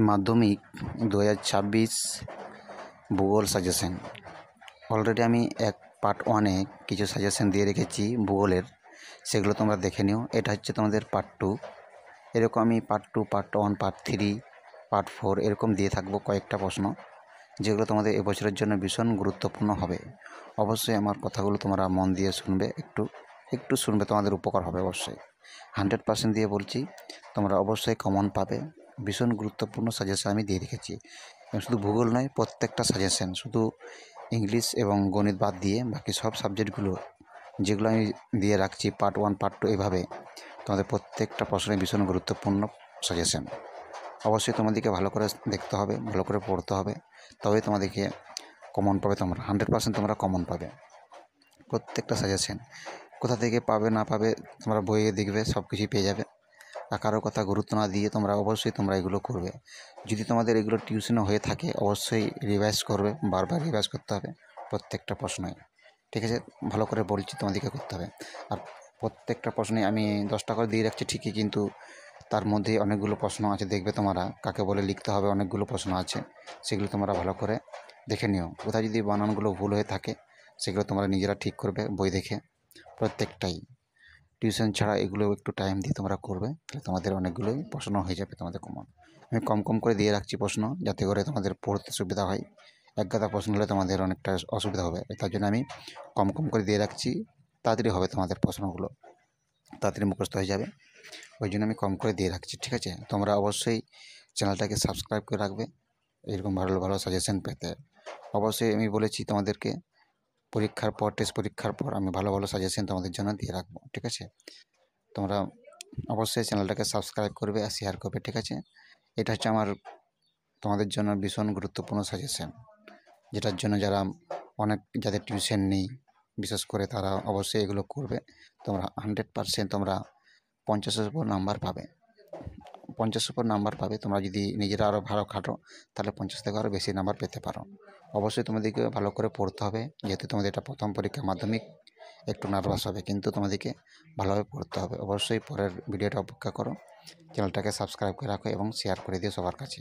মাধ্যমিক 2026 ভূগোল suggestion. Already আমি পার্ট 1-এ কিছু সাজেশন দিয়ে রেখেছি ভূগোলের, সেগুলো তোমরা দেখে নিও। এটা হচ্ছে তোমাদের পার্ট 2। এরকম আমি পার্ট 2, পার্ট 1, পার্ট 3, পার্ট 4 এরকম দিয়ে থাকবো কয়েকটা প্রশ্ন, যেগুলো তোমাদের এবছরের জন্য ভীষণ গুরুত্বপূর্ণ হবে। অবশ্যই আমার কথাগুলো তোমরা মন দিয়ে শুনবে, একটু শুনবে, তোমাদের উপকার হবে অবশ্যই। 100% দিয়ে বলছি, তোমরা অবশ্যই কমন পাবে। ভীষণ গুরুত্বপূর্ণ সাজেশন আমি দিয়ে রেখেছি। এবং শুধু ভূগোল নয়, প্রত্যেকটা সাজেশন, শুধু ইংলিশ এবং গণিত বাদ দিয়ে বাকি সব সাবজেক্টগুলো যেগুলো আমি দিয়ে রাখছি পার্ট 1, পার্ট 2 এভাবে তোমাদের প্রত্যেকটা প্রশ্নে ভীষণ গুরুত্বপূর্ণ সাজেশন। অবশ্যই তোমাদেরকে ভালো করে দেখতে হবে, ভালো করে পড়তে হবে, তবেই তোমাদেরকে কমন পাবে। তোমরা 100% তোমরা কমন পাবে। প্রত্যেকটা সাজেশন কোথা থেকে পাবে না পাবে তোমরা বইয়ে দেখবে, সব কিছুই পেয়ে যাবে। আর কারোর কথা গুরুত্ব না দিয়ে তোমরা অবশ্যই এগুলো করবে। যদি তোমাদের এগুলো টিউশনও হয়ে থাকে, অবশ্যই রিভাইজ করবে, বারবার রিভাইজ করতে হবে প্রত্যেকটা প্রশ্নই। ঠিক আছে, ভালো করে বলছি, তোমাদেরকে করতে হবে। আর প্রত্যেকটা প্রশ্নে আমি 10টা করে দিয়ে রাখছি ঠিকই, কিন্তু তার মধ্যে অনেকগুলো প্রশ্ন আছে, দেখবে তোমরা কাকে বলে লিখতে হবে, অনেকগুলো প্রশ্ন আছে, সেগুলো তোমরা ভালো করে দেখে নিও। কোথায় যদি বানানগুলো ভুল হয়ে থাকে সেগুলো তোমরা নিজেরা ঠিক করবে বই দেখে। প্রত্যেকটাই টিউশন ছাড়া এগুলো একটু টাইম দিয়ে তোমরা করবে, তাহলে তোমাদের অনেকগুলোই প্রশ্ন হয়ে যাবে তোমাদের কমন। আমি কম করে দিয়ে রাখছি প্রশ্ন, যাতে করে তোমাদের পড়তে সুবিধা হয়। এক গাদা প্রশ্ন হলে তোমাদের অনেকটা অসুবিধা হবে, তার জন্য আমি কম করে দিয়ে রাখছি। তাড়াতাড়ি হবে তোমাদের প্রশ্নগুলো, তাড়াতাড়ি মুখস্থ হয়ে যাবে, ওই জন্য আমি কম করে দিয়ে রাখছি। ঠিক আছে, তোমরা অবশ্যই চ্যানেলটাকে সাবস্ক্রাইব করে রাখবে এরকম ভালো সাজেশন পেতে। অবশ্যই আমি বলেছি তোমাদেরকে, পরীক্ষার পর, টেস্ট পরীক্ষার পর আমি ভালো সাজেশন তোমাদের জন্য দিয়ে রাখবো। ঠিক আছে, তোমরা অবশ্যই চ্যানেলটাকে সাবস্ক্রাইব করবে আর শেয়ার করবে। ঠিক আছে, এটা হচ্ছে আমার তোমাদের জন্য ভীষণ গুরুত্বপূর্ণ সাজেশন, যেটার জন্য যাদের টিউশন নেই বিশেষ করে, তারা অবশ্যই এগুলো করবে। তোমরা 100% তোমরা 50-এর উপর নাম্বার পাবে। 50-এর উপর নাম্বার পাবে। তোমরা যদি নিজেরা আরও ভালো খাটো, তাহলে 50 থেকে আরও বেশি নাম্বার পেতে পারো। অবশ্যই তোমাদেরকে ভালো করে পড়তে হবে, যেহেতু তোমাদের এটা প্রথম পরীক্ষা, মাধ্যমিক, একটু নার্ভাস হবে, কিন্তু তোমাদেরকে ভালোভাবে পড়তে হবে। অবশ্যই পরের ভিডিওটা অপেক্ষা করো, চ্যানেলটাকে সাবস্ক্রাইব করে রাখো এবং শেয়ার করে দিও সবার কাছে।